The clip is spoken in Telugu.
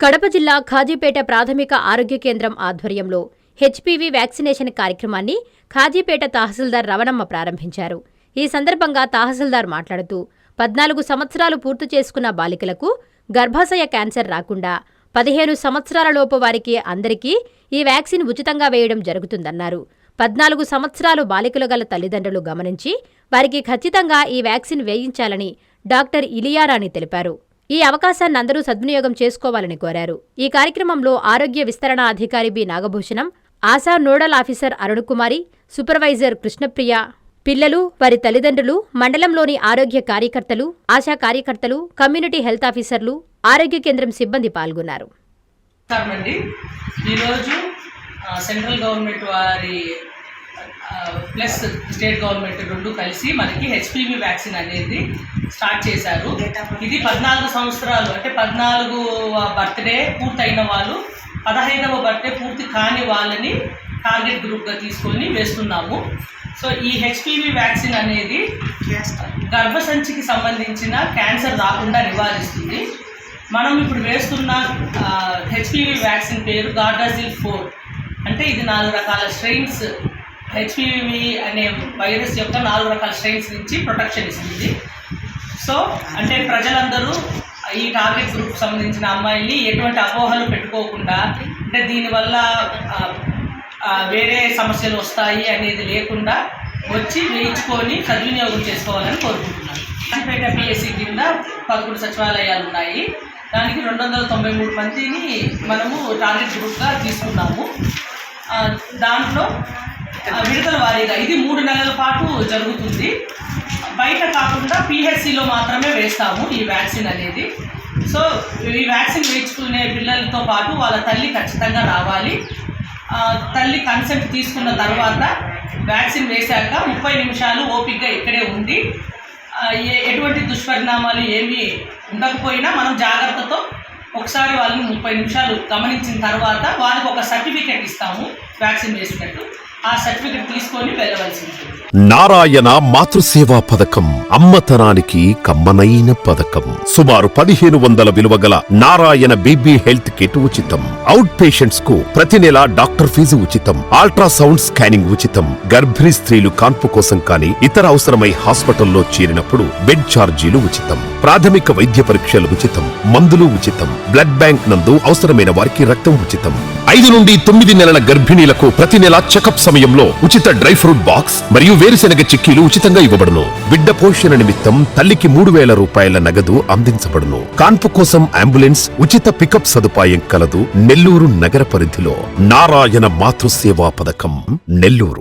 కడప జిల్లా ఖాజీపేట ప్రాథమిక ఆరోగ్య కేంద్రం ఆధ్వర్యంలో హెచ్పీవీ వ్యాక్సినేషన్ కార్యక్రమాన్ని ఖాజీపేట తహసీల్దార్ రవణమ్మ ప్రారంభించారు. ఈ సందర్భంగా తహసీల్దార్ మాట్లాడుతూ 14 సంవత్సరాలు పూర్తి చేసుకున్న బాలికలకు గర్భాశయ క్యాన్సర్ రాకుండా 15 సంవత్సరాలలోపు వారికి అందరికీ ఈ వ్యాక్సిన్ ఉచితంగా వేయడం జరుగుతుందన్నారు. 14 సంవత్సరాలు బాలికలు గల తల్లిదండ్రులు గమనించి వారికి ఖచ్చితంగా ఈ వ్యాక్సిన్ వేయించాలని డాక్టర్ ఇలియారాణి తెలిపారు. ఈ అవకాశాన్ని అందరూ సద్వినియోగం చేసుకోవాలని కోరారు. ఈ కార్యక్రమంలో ఆరోగ్య విస్తరణ అధికారి B Nagabhushanam, Asha nodal officer Arunakumari, supervisor Krishnapriya, పిల్లలు, వారి తల్లిదండ్రులు, మండలంలోని ఆరోగ్య కార్యకర్తలు, ఆశా కార్యకర్తలు, కమ్యూనిటీ హెల్త్ ఆఫీసర్లు, ఆరోగ్య కేంద్రం సిబ్బంది పాల్గొన్నారు. సెంట్రల్ గవర్నమెంట్ వారి ప్లస్ స్టేట్ గవర్నమెంట్ రెండు కలిసి మనకి హెచ్పీవీ వ్యాక్సిన్ అనేది స్టార్ట్ చేశారు. ఇది 14 సంవత్సరాలు అంటే 14వ బర్త్డే పూర్తయిన వాళ్ళు, 15వ బర్త్డే పూర్తి కాని వాళ్ళని టార్గెట్ గ్రూప్గా తీసుకొని వేస్తున్నాము. సో ఈ హెచ్పీవీ వ్యాక్సిన్ అనేది గర్భసంచికి సంబంధించిన క్యాన్సర్ రాకుండా నివారిస్తుంది. మనం ఇప్పుడు వేస్తున్న హెచ్పీవీ వ్యాక్సిన్ పేరు గార్డాసిల్ 4. అంటే ఇది 4 రకాల స్ట్రెయిన్స్, హెచ్పీవీ అనే వైరస్ యొక్క 4 రకాల స్ట్రెయిన్స్ నుంచి ప్రొటెక్షన్ ఇస్తుంది. సో అంటే ప్రజలందరూ ఈ టార్గెట్ గ్రూప్ సంబంధించిన అమ్మాయిల్ని ఎటువంటి అపోహలు పెట్టుకోకుండా, అంటే దీనివల్ల వేరే సమస్యలు వస్తాయి అనేది లేకుండా వచ్చి వేయించుకొని సద్వినియోగం చేసుకోవాలని కోరుకుంటున్నాను. ఖాజీపేట పిఎస్సి కింద 11 సచివాలయాలు ఉన్నాయి. దానికి 293 మందిని మనము టార్గెట్ గ్రూప్గా తీసుకున్నాము. దాంట్లో విడతల వారీగా ఇది 3 నెలల పాటు జరుగుతుంది. బయట కాకుండా పిహెచ్సిలో మాత్రమే వేస్తాము ఈ వ్యాక్సిన్ అనేది. సో ఈ వ్యాక్సిన్ వేయించుకునే పిల్లలతో పాటు వాళ్ళ తల్లి ఖచ్చితంగా రావాలి. తల్లి కన్సెంట్ తీసుకున్న తర్వాత వ్యాక్సిన్ వేశాక 30 నిమిషాలు ఓపికగా ఇక్కడే ఉండి ఎటువంటి దుష్పరిణామాలు ఏమీ ఉండకపోయినా మనం జాగ్రత్తతో ఒకసారి వాళ్ళని 30 నిమిషాలు గమనించిన తర్వాత వాళ్ళకి ఒక సర్టిఫికెట్ ఇస్తాము వ్యాక్సిన్ వేసినట్టు. ఆ సర్టిఫికెట్ తీసుకొని వెళ్ళవలసి ఉంటుంది. నారాయణ మాతృసేవా పథకం అమ్మతనానికి కమ్మనైన పథకం. సుమారు 1500 విలువగల నారాయణ బేబీ హెల్త్ కిట్ ఉచితం. అవుట్ పేషెంట్స్ కు ప్రతి నెల డాక్టర్ ఫీజు ఉచితం. అల్ట్రాసౌండ్ స్కానింగ్ ఉచితం. గర్భిణీ స్త్రీలు కాన్పు కోసం కానీ ఇతర అవసరమై హాస్పిటల్లో చేరినప్పుడు బెడ్ ఛార్జీలు ఉచితం. ప్రాథమిక వైద్య పరీక్షలు ఉచితం. మందులు ఉచితం. బ్లడ్ బ్యాంక్ నందు అవసరమైన వారికి రక్తం ఉచితం. 5 నుండి 9 నెలల గర్భిణీలకు ప్రతి నెల చెకప్ సమయంలో ఉచిత డ్రై ఫ్రూట్ బాక్స్ మరియు వేరుశెనగ చిక్కీలు ఉచితంగా ఇవ్వబడును. బిడ్డ పోషణ నిమిత్తం తల్లికి 3000 రూపాయల నగదు అందించబడును. కాన్పు కోసం అంబులెన్స్ ఉచిత పికప్ సదుపాయం కలదు. నెల్లూరు నగర పరిధిలో నారాయణ మాతృసేవా పథకం, నెల్లూరు.